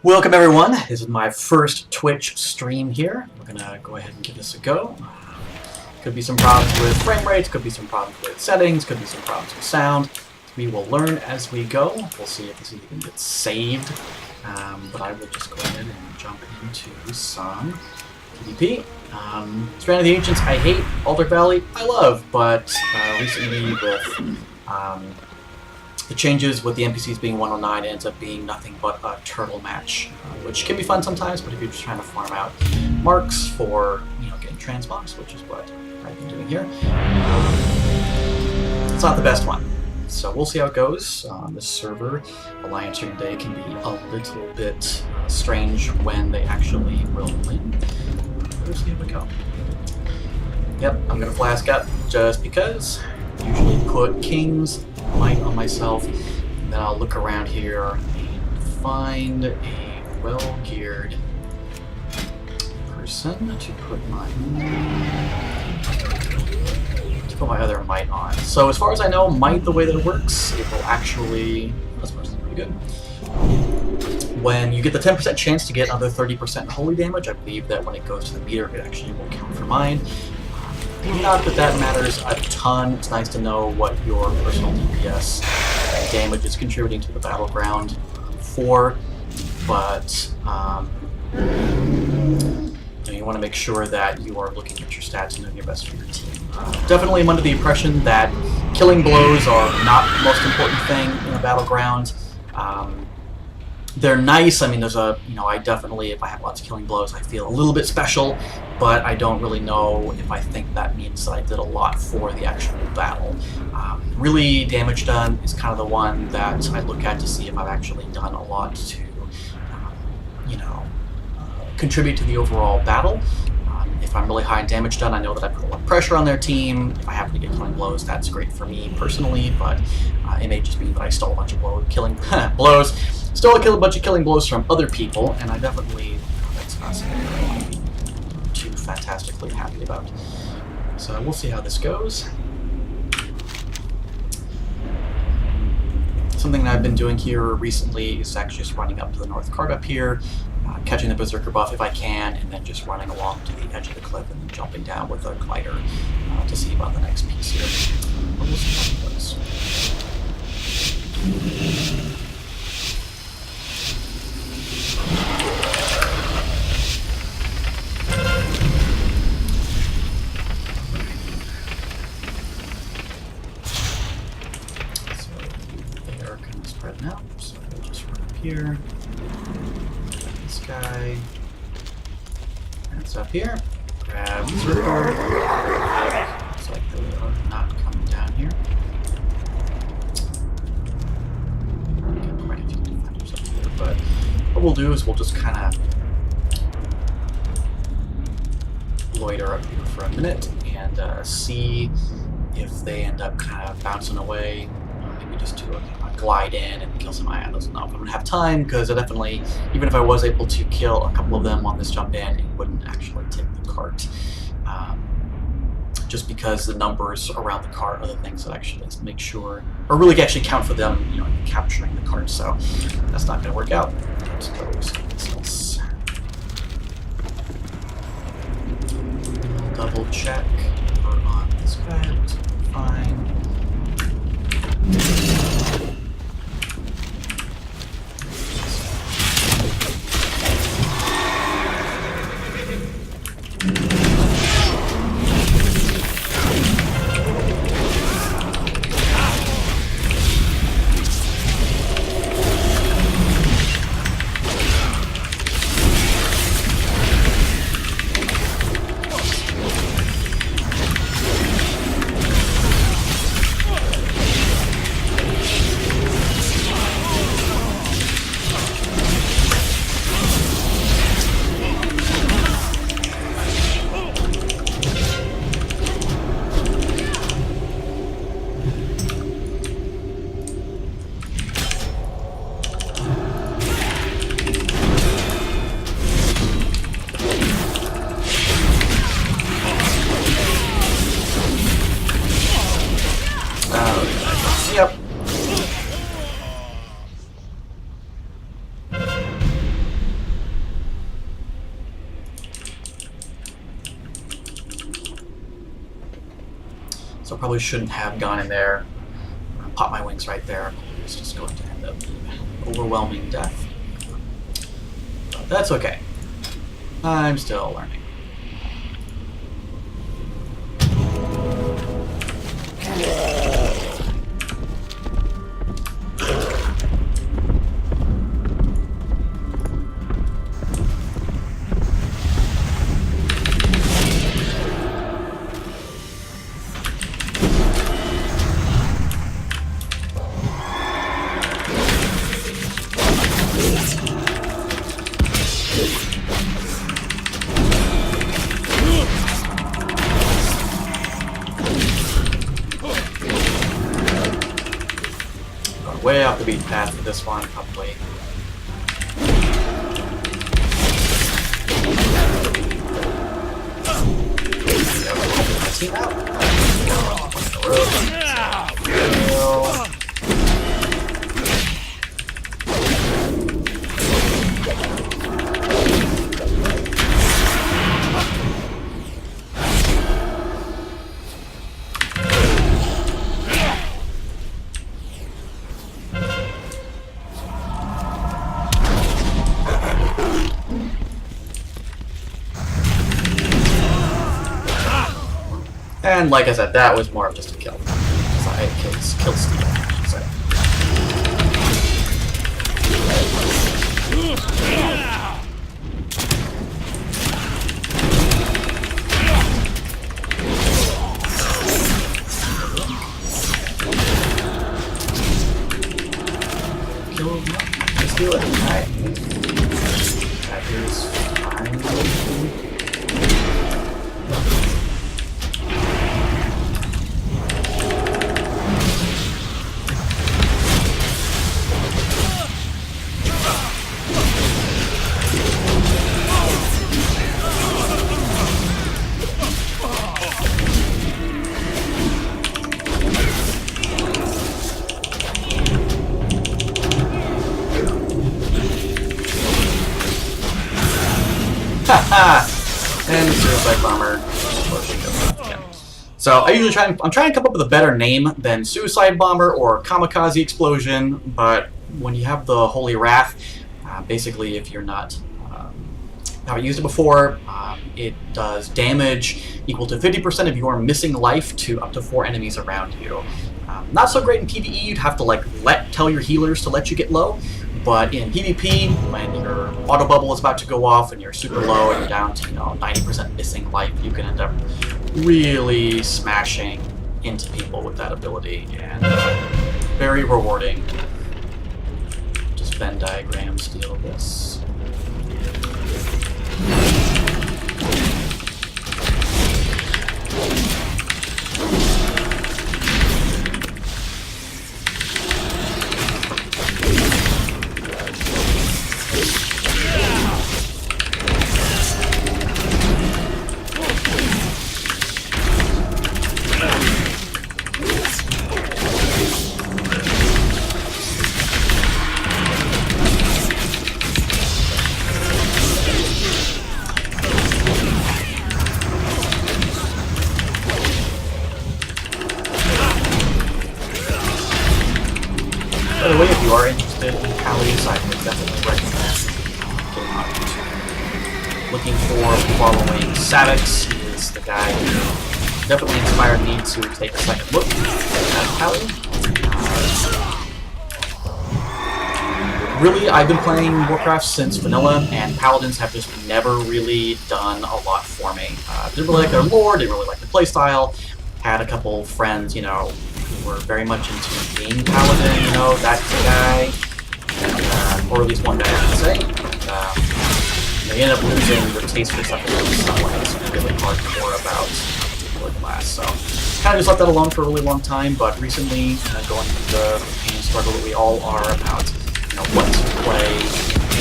Welcome everyone, this is my first Twitch stream here. We're gonna go ahead and give this a go. Could be some problems with frame rates, could be some problems with settings, could be some problems with sound. We will learn as we go. We'll see if this even gets saved. But I will just go ahead and jump into some PvP. Strand of the Ancients I hate, Alder Valley I love, but recently with the changes with the NPCs being 109, it ends up being nothing but a turtle match, which can be fun sometimes, but if you're just trying to farm out marks for, getting transmogs, which is what I've been doing here, it's not the best one. So we'll see how it goes. On this server, Alliance during the day can be a little bit strange when they actually will win. We'll see how we go. Yep, I'm gonna flask up just because. Usually put King's Might on myself, and then I'll look around here and find a well-geared person to put my other Might on. So as far as I know, Might, the way that it works, it will actually... This person's pretty good. When you get the 10% chance to get another 30% holy damage, I believe that when it goes to the meter, it actually will count for mine. Not that that matters a ton. It's nice to know what your personal DPS and damage is contributing to the battleground for, but you want to make sure that you are looking at your stats and doing your best for your team. Definitely I'm under the impression that killing blows are not the most important thing in a battleground. They're nice. I mean, there's a, I definitely, if I have lots of killing blows, I feel a little bit special, but I don't really know if I think that means that I did a lot for the actual battle. Really, damage done is kind of the one that I look at to see if I've actually done a lot to, contribute to the overall battle. If I'm really high in damage done, I know that I put a lot of pressure on their team. If I happen to get killing blows, that's great for me personally, but it may just mean that I stole a bunch of blows. Stole a bunch of killing blows from other people, and I definitely, that's not something that I'd be too fantastically happy about. So we'll see how this goes. Something that I've been doing here recently is actually just running up to the north cart up here, catching the Berserker buff if I can, and then just running along to the edge of the cliff and jumping down with a glider to see about the next piece here. But we'll see how it goes. Out, so we'll just run up here. This guy. That's up here. Grab the circle. Looks like they are not coming down here. Got quite a few defenders up here, but what we'll do is we'll just kind of loiter up here for a minute and see if they end up kind of bouncing away. Maybe just do a glide in and kill some ionos. I don't know if I'm gonna have time, because I definitely, even if I was able to kill a couple of them on this jump in, it wouldn't actually take the cart. Just because the numbers around the cart are the things that actually make sure, or really actually count for them, capturing the cart. So that's not gonna work out. Let's go with something else. Double check we're on this guy. Looks fine. So I probably shouldn't have gone in there. Pop my wings right there. It's just going to end up being overwhelming death. But that's okay. I'm still learning. Way off the beaten path for this one, probably. My team out. And like I said, that was more of just a kill. So I kill steal. So. Kill him. Let's do it. Alright. That is fine. And Suicide Bomber. So I usually I'm trying to come up with a better name than Suicide Bomber or Kamikaze Explosion, but when you have the Holy Wrath, basically if you're not haven't used it before, it does damage equal to 50% of your missing life to up to 4 enemies around you. Not so great in PvE. You'd have to like tell your healers to let you get low. But in PvP, when your auto bubble is about to go off and you're super low and you're down to 90% missing life, you can end up really smashing into people with that ability, and very rewarding. Just Venn diagram steal this. By the way, if you are interested in Kalimos, I would definitely recommend getting on YouTube. Looking for following Savix. He is the guy who definitely inspired me to take a second look at Kali. Really, I've been playing Warcraft since vanilla, and Paladins have just never really done a lot for me. Didn't really like their lore, didn't really like the playstyle. Had a couple friends, who were very much into being Paladin, that guy, and, or at least one guy, I should say. And, they ended up losing the taste for something that was somewhat really hardcore about the particular class. So, kind of just left that alone for a really long time, but recently, going through the pain and struggle that we all are about, what to play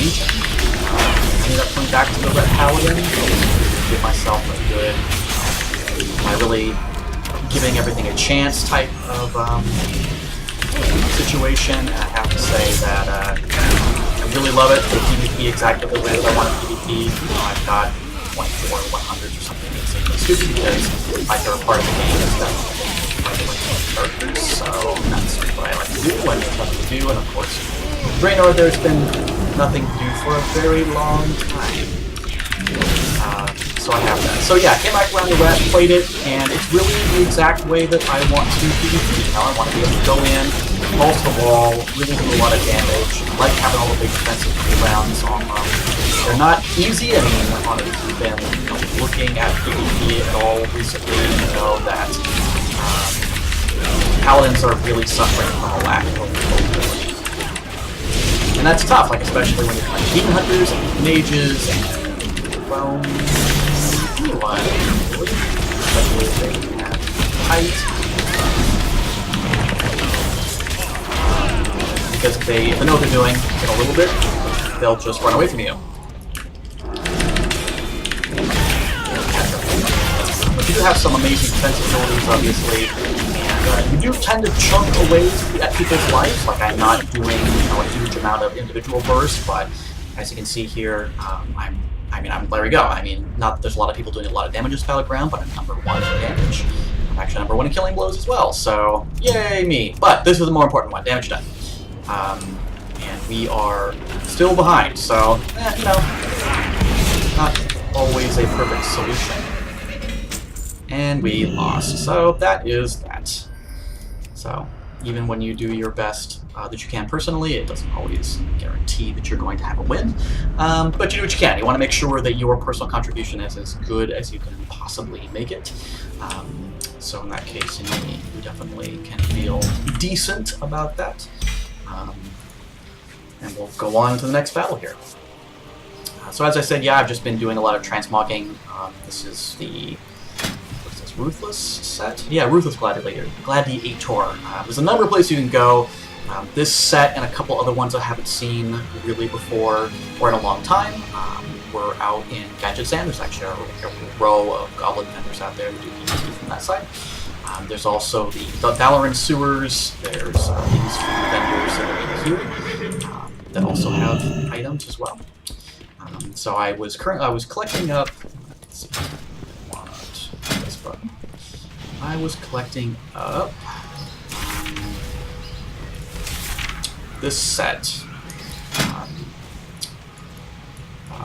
Legion, I ended up going back to the Red Paladin, give myself a good, I really giving everything a chance type of situation, and I have to say that I really love it. The PvP exactly the way that I want a PvP. I've got 24 100s or something. It's stupid because my favorite part of the game is that by the characters, so that's what I like to do when there's nothing to do, and of course, Draenor, there's been nothing to do for a very long time. So I have that. So yeah, came back around the Rat, played it, and it's really the exact way that I want to PvP. You know, I want to be able to go in, pulse the wall, really do a lot of damage. I like having all the big defensive cooldowns on them. They're not easy. I mean, honestly, if you've been looking at PvP at all recently, you know that Paladins are really suffering from a lack of mobility. And that's tough, like especially when you're playing Demon Hunters and Mages and, well, anyone, especially if they have height. Because if they know what they're doing in a little bit, they'll just run away from you. But you do have some amazing defensive abilities, obviously, and you do tend to chunk away at people's lives. Like I'm not doing a huge amount of individual bursts, but as you can see here, there we go. I mean, not that there's a lot of people doing a lot of damage this battleground, but I'm number 1 in damage. I'm actually number 1 in killing blows as well, so yay me. But this is the more important one, damage done. And we are still behind, so, you know, not always a perfect solution. And we lost, so that is that. So, even when you do your best that you can personally, it doesn't always guarantee that you're going to have a win. But you do what you can. You want to make sure that your personal contribution is as good as you can possibly make it. So in that case, you definitely can feel decent about that. And we'll go on to the next battle here. So as I said, yeah, I've just been doing a lot of transmogging. This is the... what's this, Ruthless set? Yeah, Ruthless Gladiator. There's a number of places you can go. This set and a couple other ones I haven't seen really before or in a long time. We're out in Gadget Sand. There's actually a row of Goblin vendors out there that do PvP from that side. There's also the Valorant sewers. There's these vendors that are in here that also have items as well. So I was collecting up. Let's see. I want this button. I was collecting up this set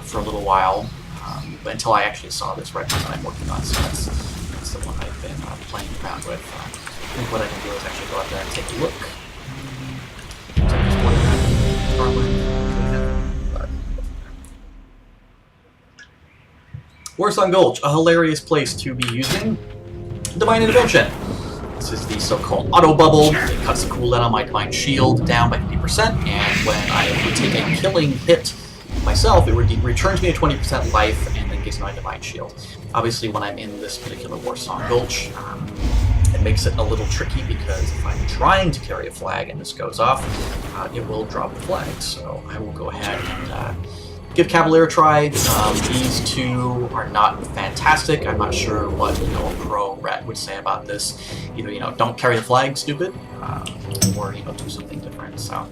for a little while until I actually saw this right now that I'm working on. So that's the one I've been playing around with. I think what I can do is actually go out there and take a look. Warsong Gulch, a hilarious place to be using Divine Intervention. This is the so-called auto bubble. It cuts the cooldown on my Divine Shield down by 50%, and when I would take a killing hit myself, it would return to me a 20% life and then gives me my Divine Shield. Obviously, when I'm in this particular Warsong Gulch, it makes it a little tricky because if I'm trying to carry a flag and this goes off, it will drop the flag. So I will go ahead and give Cavalier a try. These two are not fantastic. I'm not sure what a pro ret would say about this. Either don't carry the flag, stupid, or do something different. So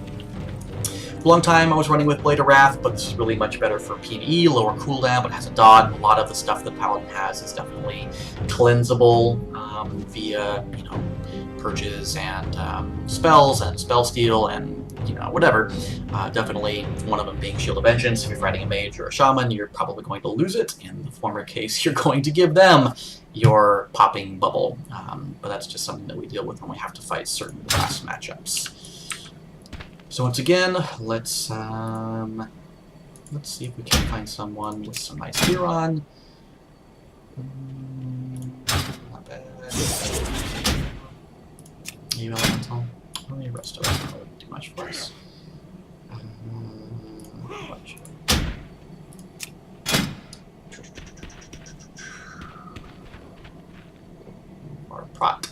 for a long time I was running with Blade of Wrath, but this is really much better for PvE, lower cooldown, but has a dot. A lot of the stuff that Paladin has is definitely cleansable via purges and spells and spell steal and whatever. Definitely one of them being Shield of Vengeance. If you're fighting a mage or a shaman, you're probably going to lose it. In the former case, you're going to give them your popping bubble. But that's just something that we deal with when we have to fight certain class matchups. So once again, let's see if we can find someone with some nice gear on. Not bad. You elemental. Well, the rest of it wouldn't do much for us. Or prot.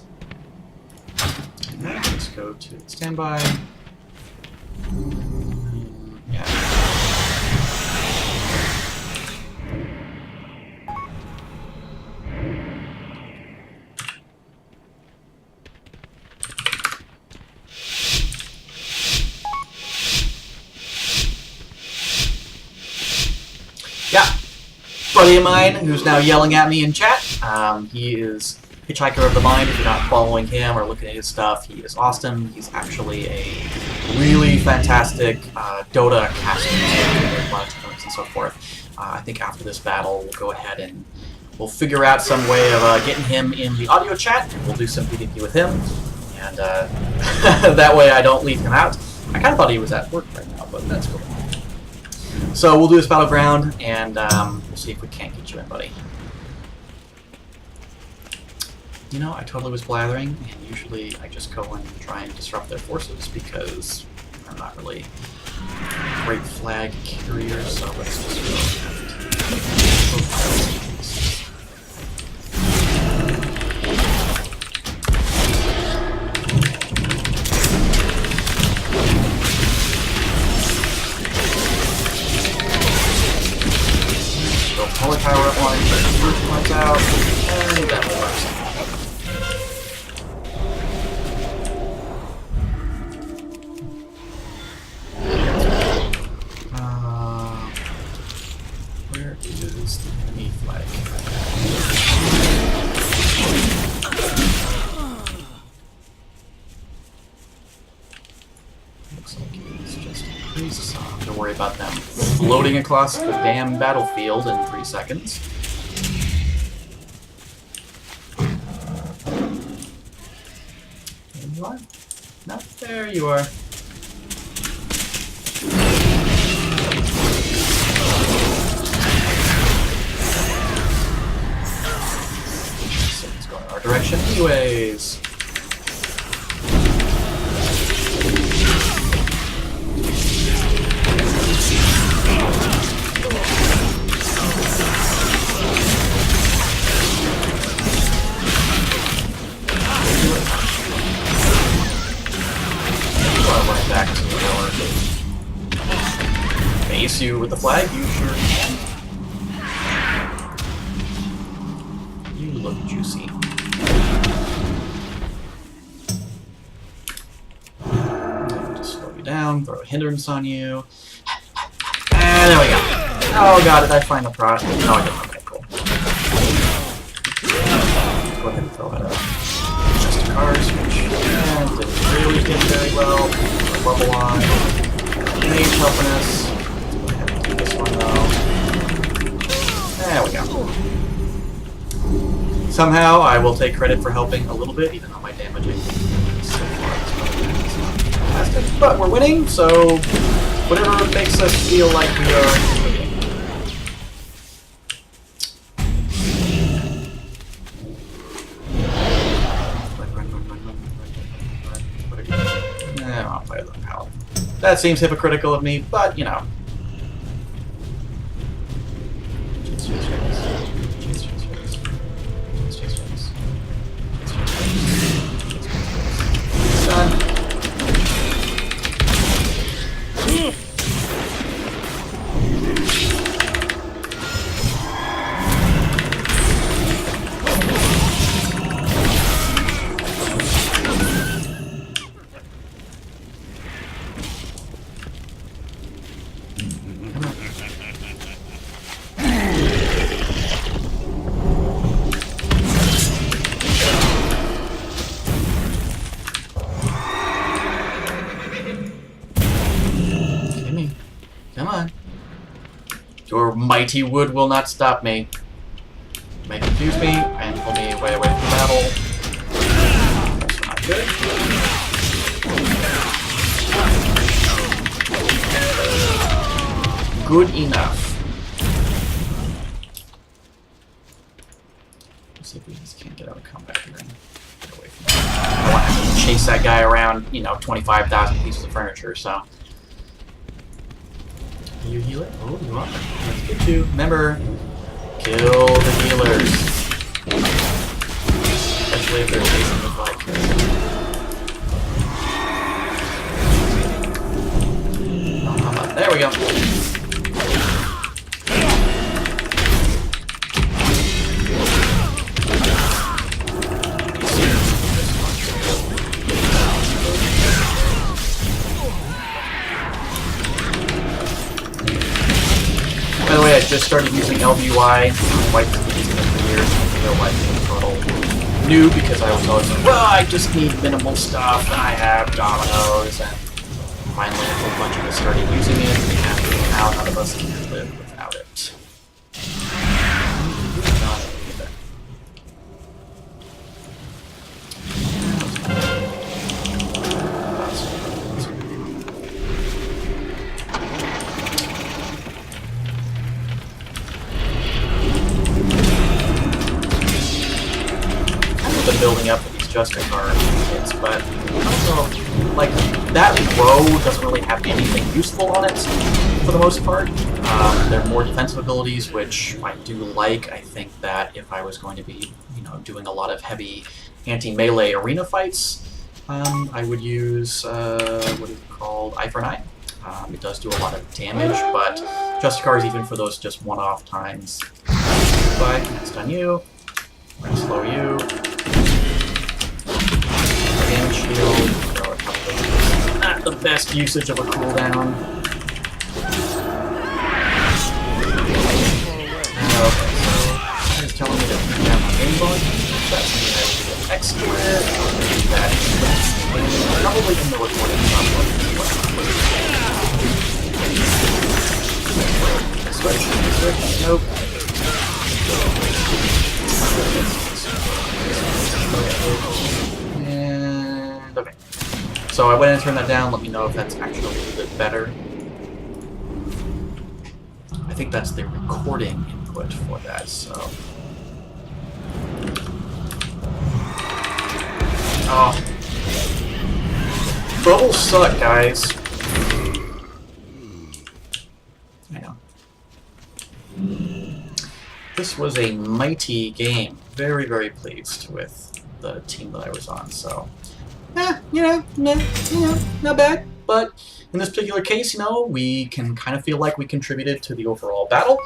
And then let's go to standby. Yeah. Buddy of mine who's now yelling at me in chat. He is Hitchhiker of the Mind. If you're not following him or looking at his stuff, he is awesome. He's actually a really fantastic Dota caster, a lot of tournaments and so forth. I think after this battle, we'll go ahead and we'll figure out some way of getting him in the audio chat. We'll do some PvP with him, and that way I don't leave him out. I kind of thought he was at work right now, but that's cool. So we'll do this battleground, and we'll see if we can't get you in, buddy. You know, I totally was blathering, and usually I just go and try and disrupt their forces because I'm not really a great flag carrier, so let's just go Power Tower up line, but the roof comes out, and that works. Where is the enemy flag? Looks like it's just priests. So I don't have to worry about them floating across the damn battlefield in 3 seconds. There you are. No, there you are. So it's going our direction anyways. Back to the tower. Face you with the flag, you sure can. You look juicy. Just slow you down, throw a hindrance on you. And there we go. Oh god, did I find the product? No, I didn't. Okay, cool. Go ahead and throw that out. Just a card switch. And didn't really did very well. Bubble on. Mage helping us. Let's go ahead and do this one though. There we go. Somehow I will take credit for helping a little bit, even though my damaging so far is not fantastic. But we're winning, so whatever makes us feel like we are winning. I'll play the paladin. That seems hypocritical of me, but you know. Done. Come on. Your mighty wood will not stop me. You may confuse me and pull me way away from the battle. That's not good. Good enough. Let's see if we just can't get out of combat here and get away from him. I want to have to chase that guy around, you know, 25,000 pieces of furniture, so. You heal it? Oh, you are. Let's get you. Remember, kill the healers. Especially if they're chasing the flag carrier. Oh, how about, there we go. By the way, I just started using LVY. My wife has been using it for years. I feel like it's a little new because I was always like, well, I just need minimal stuff, and I have dominoes, and finally a whole bunch of us started using it, and now none of us can live without it. I've been building up with these Justicar kits, but I don't know, like, that row doesn't really have anything useful on it for the most part. There are more defensive abilities, which I do like. I think that if I was going to be, you know, doing a lot of heavy anti-melee arena fights, I would use, what is it called? Eye for an Eye. It does do a lot of damage, but Justicars, even for those just one-off times. Bye, next on you. We're gonna slow you. Damage shield. Throw it probably not the best usage of a cooldown. Okay, so it's telling me to turn down my game volume. That's something I will do next with. I'll do that probably in the recording software. Switch. Nope. And okay. So I went and turned that down. Let me know if that's actually a little bit better. I think that's the recording input for that, so. Oh. Bubbles suck, guys. I know. This was a mighty game. Very, very pleased with the team that I was on, so. Not bad. But in this particular case, we can kind of feel like we contributed to the overall battle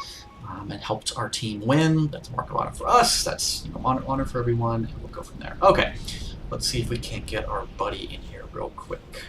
and helped our team win. That's a mark of honor for us. That's honor for everyone, and we'll go from there. Okay, let's see if we can't get our buddy in here real quick.